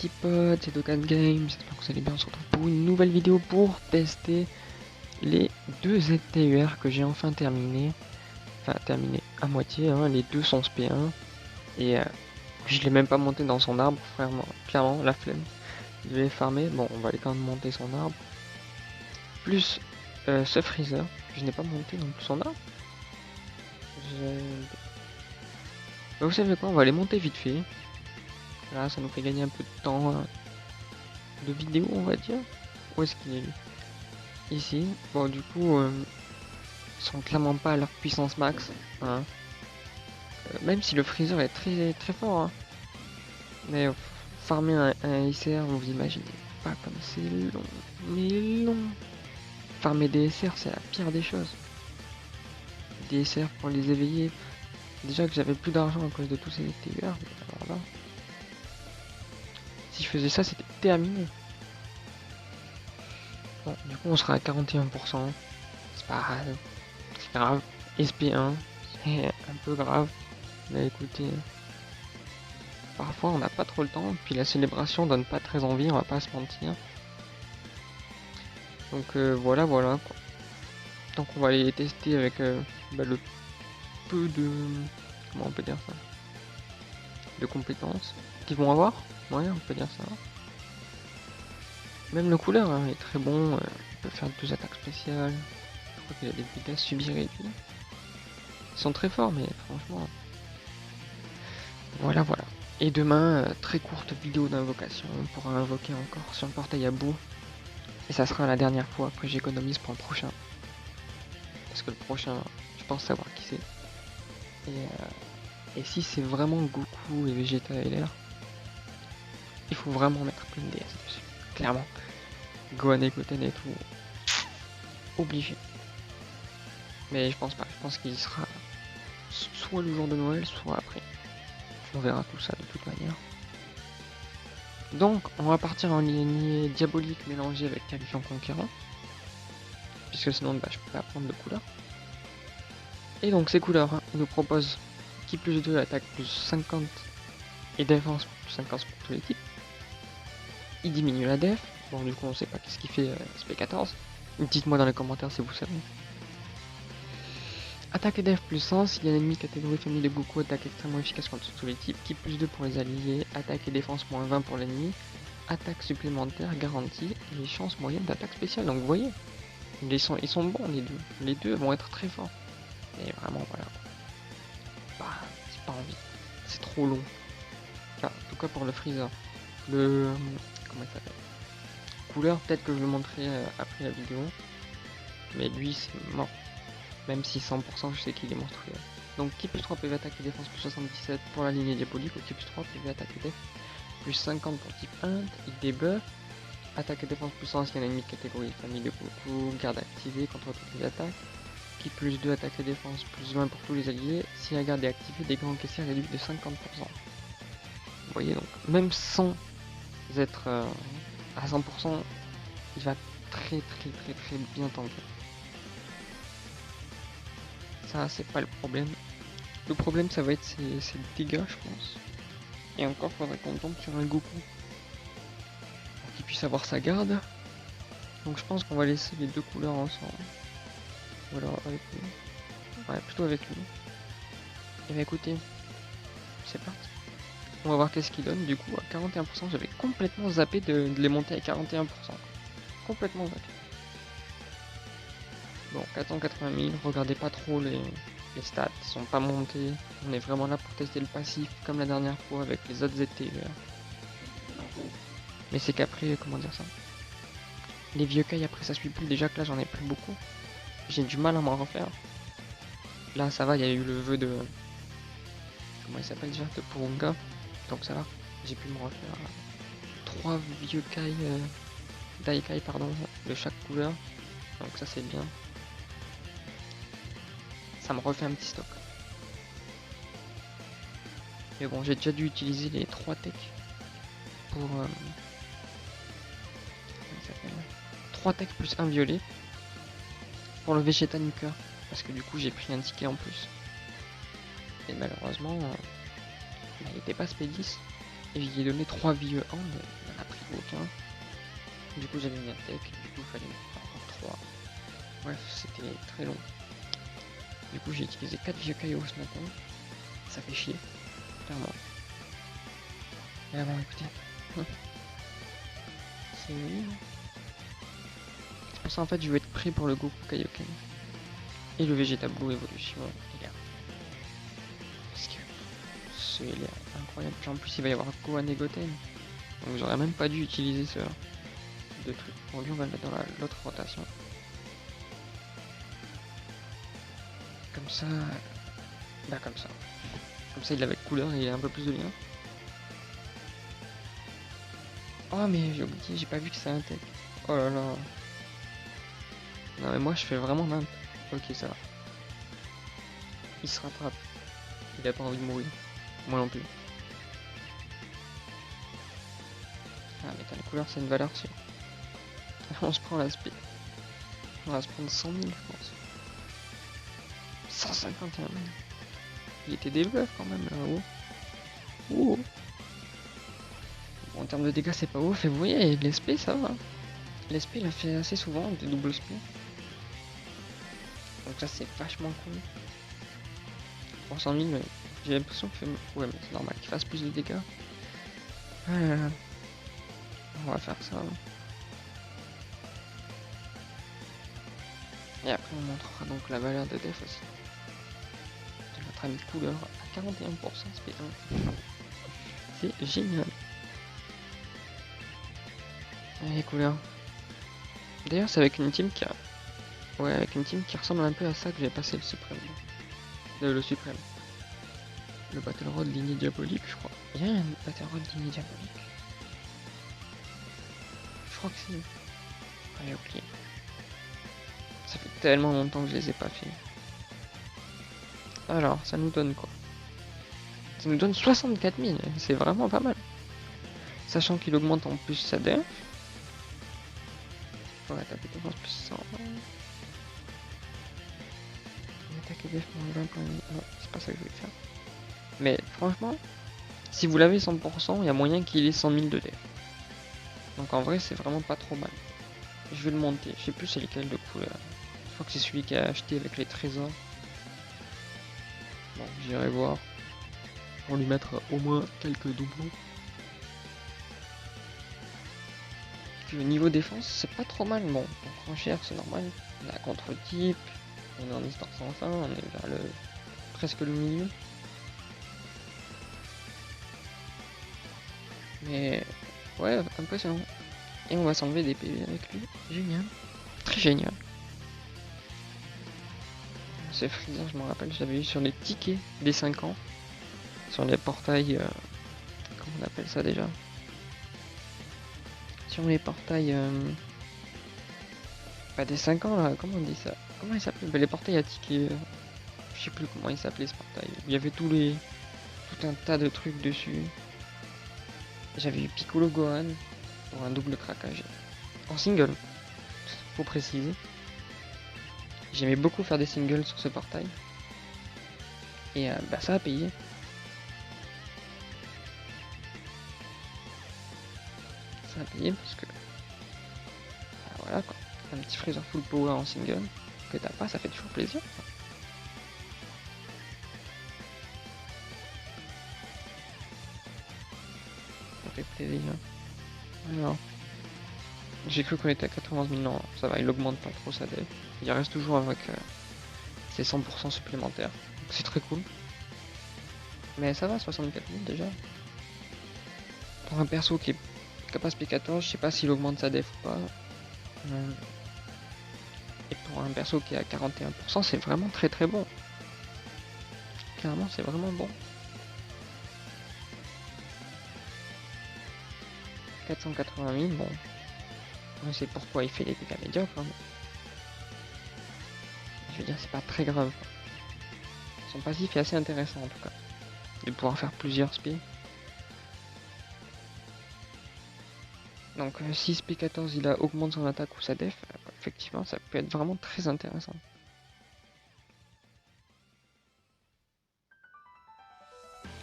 petits potes, c'est Dokkan Games, j'espère que vous allez bien, on se retrouve pour une nouvelle vidéo pour tester les deux ZTUR que j'ai enfin terminé. Enfin terminé à moitié, hein. Les deux sont SP1 et je l'ai même pas monté dans son arbre, frère, clairement la flemme. Je vais farmer, bon on va aller quand même monter son arbre. Plus ce freezer, je n'ai pas monté non plus son arbre. Bah, vous savez quoi, on va aller monter vite fait. Là ça nous fait gagner un peu de temps de vidéo on va dire. Où est-ce qu'il est lui? Ici. Bon du coup ils sont clairement pas à leur puissance max. Hein. Même si le freezer est très très fort. Hein. Mais farmer un SR, vous imaginez pas comme c'est long. Mais long. Farmer des SR c'est la pire des choses. Des SR pour les éveiller. Déjà que j'avais plus d'argent à cause de tous ces TUR. Alors là. Si je faisais ça c'était terminé. Bon, du coup on sera à 41%. C'est pas grave. SP1, c'est un peu grave. Mais écoutez, parfois on n'a pas trop le temps, puis la célébration donne pas très envie, on va pas se mentir. Donc voilà quoi. Donc on va aller tester avec le peu de... Comment on peut dire ça? De compétences qu'ils vont avoir. Ouais, on peut dire ça. Même le couleur hein, est très bon, il peut faire 2 attaques spéciales. Je crois qu'il a des dégâts subis réduits. Ils sont très forts, mais franchement... Voilà. Et demain, très courte vidéo d'invocation, on pourra invoquer encore sur le portail à bout. Et ça sera la dernière fois, après j'économise pour le prochain. Parce que le prochain, je pense savoir qui c'est. Et si c'est vraiment Goku et Vegeta LR, il faut vraiment mettre plein de DS dessus. Clairement. Gohan et Goten et tout. Obligé. Mais je pense pas, je pense qu'il sera soit le jour de Noël, soit après. On verra tout ça de toute manière. Donc, on va partir en lignée diabolique mélangée avec qualifiant conquérant. Puisque sinon, bah, je peux pas prendre de couleur. Et donc, ces couleurs, hein, ils nous proposent qui plus 2, attaque plus 50 et défense plus 50 pour tous les types. Il diminue la def. Bon, du coup, on sait pas qu'est-ce qu'il fait SP14. Dites-moi dans les commentaires si vous savez. Attaque et def plus 100, s'il y a un ennemi catégorie famille de Goku, attaque extrêmement efficace contre tous les types. Qui plus 2 pour les alliés, attaque et défense moins 20 pour l'ennemi. Attaque supplémentaire garantie et chance moyenne d'attaque spéciale. Donc vous voyez, ils sont bons les deux. Les deux vont être très forts. Et vraiment voilà. Bah, c'est pas envie. C'est trop long. Enfin, en tout cas pour le freezer. Comment il s'appelle? Couleur, peut-être que je le montrerai après la vidéo. Mais lui c'est mort. Même si 100% je sais qu'il est monstrueux. Donc qui plus 3 PV attaque et défense plus 77 pour la lignée diabolique, ou qui plus 3 PV attaque et def plus 50 pour type 1, il debuff. Attaque et défense plus 100 s'il y a un ennemi de catégorie famille de Goku, garde activée contre toutes les attaques. Qui plus 2 attaque et défense plus 20 pour tous les alliés, si la garde est activée, dégâts encaissés réduits de 50%. Vous voyez donc, même sans être à 100%, il va très bien tanker. Ça c'est pas le problème. Le problème ça va être ses dégâts je pense. Et encore faudrait qu'on tombe sur un Goku pour qu'il puisse avoir sa garde. Donc je pense qu'on va laisser les deux couleurs ensemble. Ou alors avec lui. Ouais, plutôt avec lui. Et bah écoutez, c'est parti. On va voir qu'est-ce qu'il donne. Du coup à 41%, j'avais complètement zappé de les monter à 41%. Complètement zappé. Bon, 480 000, regardez pas trop les stats, ils sont pas montés. On est vraiment là pour tester le passif, comme la dernière fois avec les autres ZTUR. Mais c'est qu'après, comment dire ça, les vieux cailles après ça suit plus, déjà que là j'en ai plus beaucoup. J'ai du mal à m'en refaire. Là ça va, il y a eu le vœu de... Comment il s'appelle déjà? De Purunga. Donc ça va, j'ai pu me refaire 3 vieux cailles, Daikai pardon, de chaque couleur. Donc ça c'est bien. Ça me refait un petit stock. Mais bon, j'ai déjà dû utiliser les 3 techs pour... 3 techs plus 1 violet pour le Vegeta Nuker. Parce que du coup, j'ai pris un ticket en plus. Et malheureusement, il n'était pas SP10. Et j'y ai donné 3 vieux hand, il n'en a pris aucun. Du coup j'avais mis un tech, du coup il fallait faire encore 3. Bref, c'était très long. Du coup j'ai utilisé 4 vieux cailloux ce matin. Ça fait chier, clairement. Mais bon écoutez. C'est nul. C'est pour ça en fait je veux être prêt pour le Goku Kaioken. Et le Vegeta Blue Evolution, il est là. Parce que il est incroyable. Puis en plus il va y avoir Gohan et Goten. Donc j'aurais même pas dû utiliser ce de trucs. Bon lui on va le mettre dans l'autre rotation. Comme ça. Bah comme ça. Comme ça il avait couleur et il a un peu plus de lien. Oh mais j'ai oublié, j'ai pas vu que c'est un tech. Oh là là. Non mais moi je fais vraiment nimp. Ok ça va. Il se rattrape. Il a pas envie de mourir. Moi non plus. Ah mais t'as la couleur c'est une valeur sûre. On se prend la speed. On va se prendre 100 000 je pense. 151 000. Il était des bluffs quand même là-haut. Bon, en termes de dégâts c'est pas ouf. Et vous voyez l'SP ça va. L'SP il a fait assez souvent des doubles SP. Donc ça c'est vachement cool. Pour 100 000 j'ai l'impression qu'il fait... Ouais mais c'est normal qu'il fasse plus de dégâts. On va faire ça. Et après on montrera donc la valeur de def aussi. De notre ami couleur à 41% SP1. C'est génial. Allez couleur. D'ailleurs c'est avec une team qui a... Ouais avec une team qui ressemble un peu à ça que j'ai passé le suprême. Le suprême. Le Battle Rod lignée diabolique je crois. Il y a un Battle Rod lignée diabolique. Je crois que c'est... Ah j'ai oublié. Ça fait tellement longtemps que je les ai pas fait. Alors, ça nous donne quoi? Ça nous donne 64 000, c'est vraiment pas mal. Sachant qu'il augmente en plus sa def. Ouais, attaque et défense plus 100. Attaque et def moins 20 points. Non, c'est pas ça que je voulais faire. Mais franchement, si vous l'avez 100%, il y a moyen qu'il ait 100 000 de def. Donc en vrai, c'est vraiment pas trop mal. Je vais le monter, je sais plus c'est lequel de couleur. Je crois que c'est celui qui a acheté avec les trésors. Bon, j'irai voir. Pour lui mettre au moins quelques doublons. Puis au niveau défense, c'est pas trop mal. Bon, on prend cher, c'est normal. On a contre-type, on est en histoire sans fin, on est vers le presque le milieu. Mais ouais, impressionnant. Et on va s'enlever des PV avec lui. Génial. Très génial. C'est Freezer, je me rappelle, je l'avais eu sur les tickets des 5 ans. Sur les portails... comment on appelle ça déjà? Sur les portails... pas des 5 ans là, comment on dit ça? Comment il s'appelle? Les portails à tickets... je sais plus comment il s'appelait ce portail. Il y avait tout un tas de trucs dessus. J'avais eu Piccolo Gohan pour un double craquage. En single, faut préciser. J'aimais beaucoup faire des singles sur ce portail. Et bah ça a payé. Ça a payé parce que... bah, voilà quoi. Un petit Freezer full power en single que t'as pas, ça fait toujours plaisir. Ça fait plaisir. Alors... j'ai cru qu'on était à 91 000, non, ça va, il augmente pas trop sa def. Il reste toujours avec ses 100% supplémentaires. C'est très cool. Mais ça va, 64 000 déjà. Pour un perso qui est capable P14, je sais pas s'il augmente sa def ou pas. Et pour un perso qui est à 41%, c'est vraiment très très bon. Clairement, c'est vraiment bon. 480 000, bon. On sait pourquoi il fait des dégâts médiocres. Hein. Je veux dire, c'est pas très grave. Son passif est assez intéressant en tout cas. De pouvoir faire plusieurs spi. Donc si SP14 il augmente son attaque ou sa def, effectivement ça peut être vraiment très intéressant.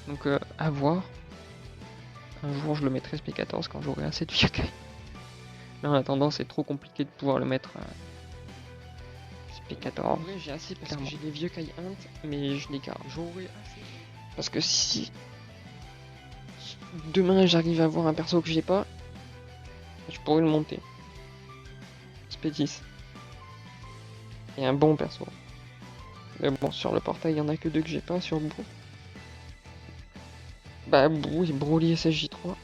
Donc à voir. Un jour, je le mettrai SP14 quand j'aurai assez de vieux cailles. Là, en attendant, c'est trop compliqué de pouvoir le mettre SP14. En vrai, j'ai assez parce que j'ai les vieux cailles Int, mais je les garde. J'aurai assez. Parce que si demain j'arrive à avoir un perso que j'ai pas, je pourrais le monter. SP10. Et un bon perso. Mais bon, sur le portail, il y en a que deux que j'ai pas, sur Brou. Bah, oui, Broly SSJ3.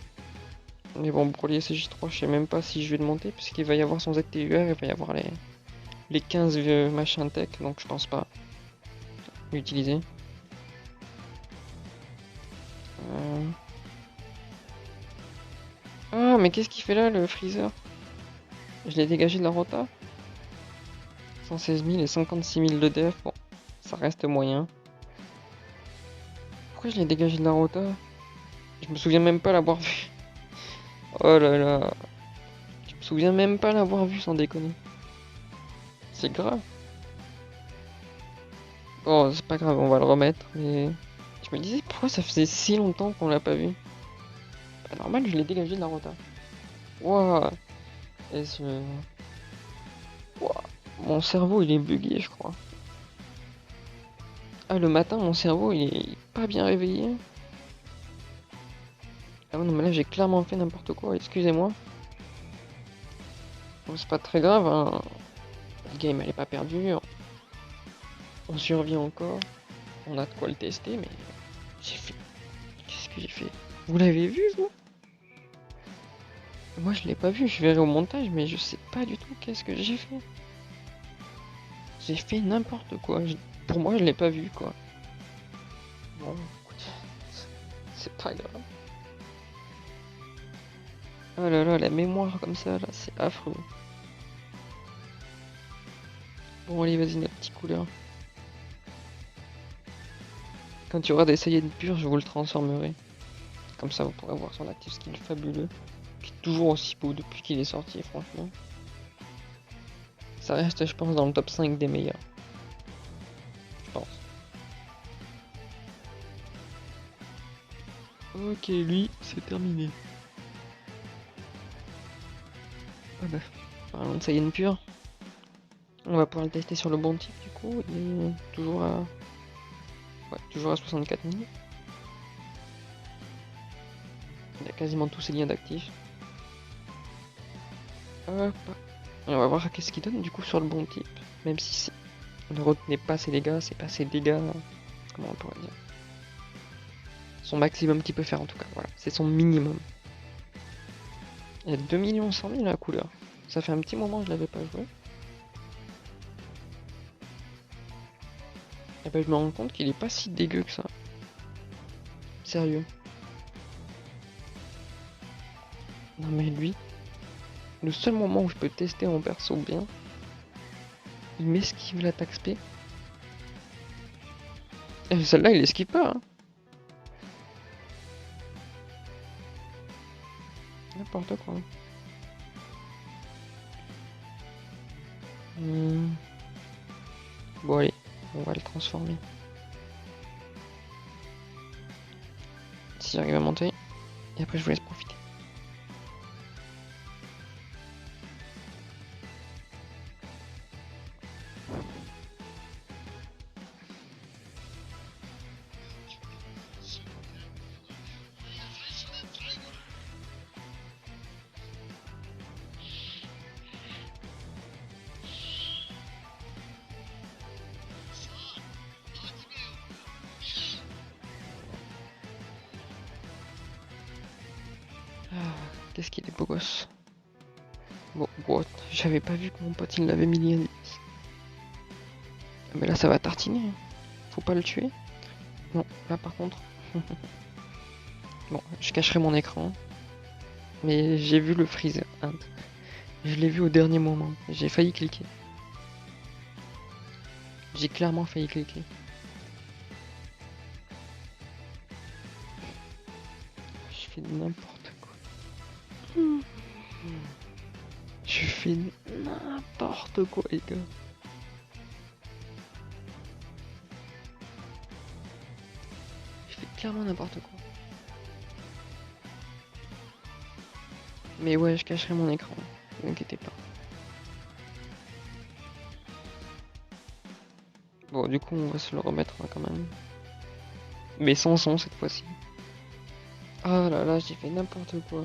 Mais bon, Broly SSJ3, je sais même pas si je vais le monter, puisqu'il va y avoir son ZTUR, il va y avoir les 15 machins tech, donc je pense pas l'utiliser. Ah, mais qu'est-ce qu'il fait là, le Freezer? Je l'ai dégagé de la rota. 116 000 et 56 000 de def, bon, ça reste moyen. Pourquoi je l'ai dégagé de la rota? Je me souviens même pas l'avoir vu. Oh là là. Je me souviens même pas l'avoir vu, sans déconner. C'est grave. Bon, c'est pas grave, on va le remettre, mais... Je me disais, pourquoi ça faisait si longtemps qu'on l'a pas vu? Pas normal, je l'ai dégagé de la rota. Wouah. Est-ce... Wouah. Mon cerveau, il est bugué, je crois. Ah, le matin, mon cerveau, il est pas bien réveillé. Ah non, mais là, j'ai clairement fait n'importe quoi, excusez-moi. Bon, c'est pas très grave, hein. La game, elle est pas perdue. On survit encore. On a de quoi le tester, mais... J'ai fait... Qu'est-ce que j'ai fait? Vous l'avez vu, vous? Moi, je l'ai pas vu, je verrai au montage, mais je sais pas du tout qu'est-ce que j'ai fait. J'ai fait n'importe quoi. Pour moi, je l'ai pas vu, quoi. Bon, écoute, c'est pas grave. Oh là là, la mémoire comme ça, là, c'est affreux. Bon, allez, vas-y, notre petit couleur. Quand tu auras des Saiyans purs, je vous le transformerai. Comme ça, vous pourrez voir son active skill fabuleux. Qui est toujours aussi beau depuis qu'il est sorti, franchement. Ça reste, je pense, dans le top 5 des meilleurs. Je pense. Ok, lui, c'est terminé. Ah bah, parlons de Saiyan pur. On va pouvoir le tester sur le bon type, du coup. Il est toujours à... Ouais, toujours à 64 000. Il a quasiment tous ses liens d'actifs. Hop. Et on va voir qu'est-ce qu'il donne du coup sur le bon type. Même si ne retenez pas ses dégâts, c'est pas ses dégâts. Comment on pourrait dire? Son maximum qu'il peut faire en tout cas, voilà. C'est son minimum. Il y a 2 100 000 la couleur. Ça fait un petit moment que je l'avais pas joué. Et ben je me rends compte qu'il est pas si dégueu que ça. Sérieux. Non mais lui, le seul moment où je peux tester mon perso bien, il m'esquive l'attaque spé. Et celle-là, il esquive pas. Hein. N'importe quoi. Bon allez, on va le transformer. Si j'arrive à monter, et après je vous laisse profiter. Qu'est-ce qu'il est beau gosse. Bon, what? J'avais pas vu que mon pote il l'avait mis l'indice. Mais là ça va tartiner. Hein. Faut pas le tuer. Non, là par contre. Bon, je cacherai mon écran. Mais j'ai vu le freeze. Je l'ai vu au dernier moment. J'ai failli cliquer. J'ai clairement failli cliquer. Je fais n'importe quoi. Je fais n'importe quoi, les gars. Je fais clairement n'importe quoi. Mais ouais, je cacherai mon écran, ne vous inquiétez pas. Bon, du coup, on va se le remettre hein, quand même. Mais sans son cette fois-ci. Ah là là, j'ai fait n'importe quoi.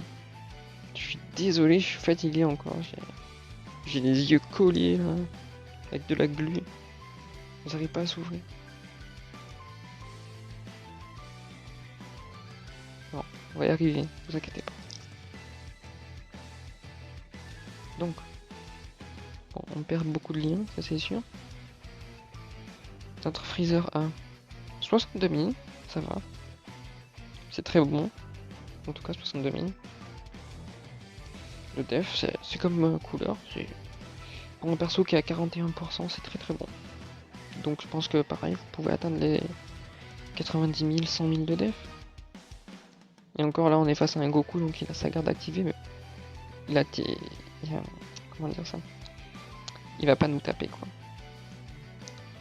Je suis désolé, je suis fatigué encore. J'ai les yeux collés là, avec de la glu. J'arrive pas à s'ouvrir. Bon, on va y arriver, ne vous inquiétez pas. Donc, bon, on perd beaucoup de liens, ça c'est sûr. Notre freezer a 62 000, ça va. C'est très bon. En tout cas, 62 000. Le def, c'est comme couleur. Pour un perso qui est à 41%, c'est très très bon. Donc je pense que pareil, vous pouvez atteindre les 90 000, 100 000 de def. Et encore là, on est face à un Goku, donc il a sa garde activée, mais il a, comment dire ça? Il va pas nous taper quoi.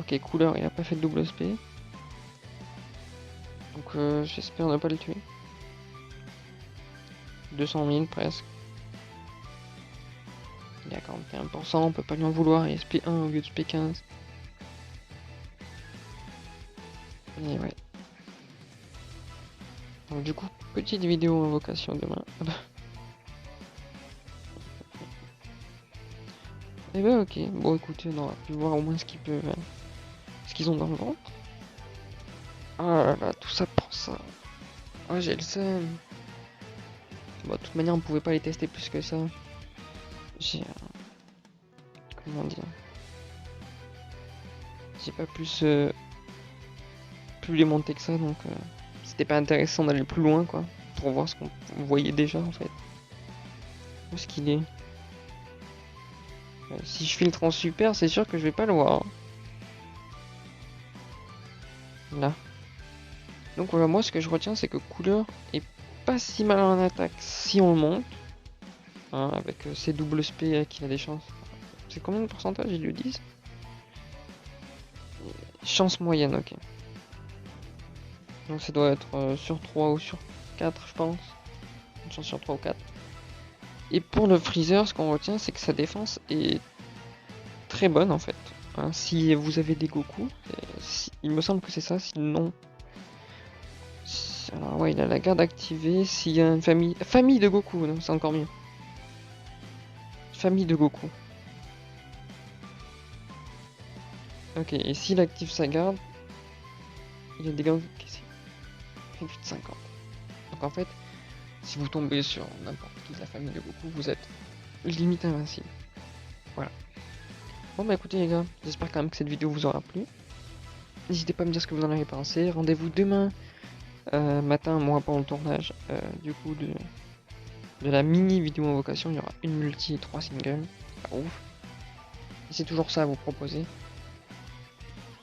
Ok, couleur, il a pas fait de double SP. Donc j'espère ne pas le tuer. 200 000 presque. Il est à 41%, on peut pas lui en vouloir, il est SP1 au lieu de SP15. Et ouais. Donc du coup, petite vidéo invocation demain. Et bah ok, bon écoutez, on aura pu voir au moins ce qu'ils ont dans le ventre. Ah là là, tout ça pour ça. Ah j'ai le seum. Bon, de toute manière, on pouvait pas les tester plus que ça. J'ai... comment dire? J'ai pas plus pu les monter que ça, donc c'était pas intéressant d'aller plus loin, quoi. Pour voir ce qu'on voyait déjà, en fait. Où est-ce qu'il est? Si je filtre en super, c'est sûr que je vais pas le voir. Là. Donc voilà, moi ce que je retiens, c'est que couleur est pas si mal en attaque si on le monte. Hein, avec ses doubles SP qu'il a des chances. C'est combien de pourcentage? Ils le disent? Chance moyenne, ok. Donc ça doit être sur 3 ou sur 4, je pense. Une chance sur 3 ou 4. Et pour le freezer, ce qu'on retient, c'est que sa défense est très bonne en fait. Hein, si vous avez des Goku, il me semble que c'est ça, sinon... Alors ouais, il a la garde activée, s'il y a une famille... Famille de Goku, c'est encore mieux. Famille de Goku. Ok, et s'il active sa garde, il a des dégâts encaissés. Réduit de 50. Donc en fait, si vous tombez sur n'importe qui de la famille de Goku, vous êtes limite invincible. Voilà. Bon bah écoutez les gars, j'espère quand même que cette vidéo vous aura plu. N'hésitez pas à me dire ce que vous en avez pensé. Rendez-vous demain matin, moi pendant le tournage du coup de la mini vidéo invocation. Il y aura une multi et 3 singles. Pas ouf. Et c'est toujours ça à vous proposer.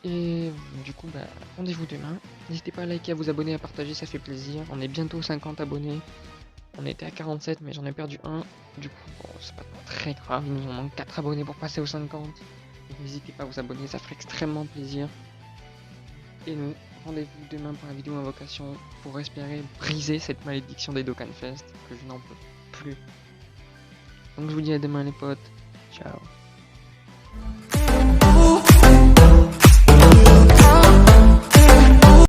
Et du coup bah rendez-vous demain. N'hésitez pas à liker, à vous abonner, à partager, ça fait plaisir. On est bientôt 50 abonnés. On était à 47 mais j'en ai perdu un. Du coup bon c'est pas très grave, il nous en manque 4 abonnés pour passer aux 50. Donc n'hésitez pas à vous abonner, ça ferait extrêmement plaisir. Et nous, rendez-vous demain pour la vidéo invocation pour espérer briser cette malédiction des Dokkan Fest que je n'en peux plus. Donc je vous dis à demain les potes, ciao.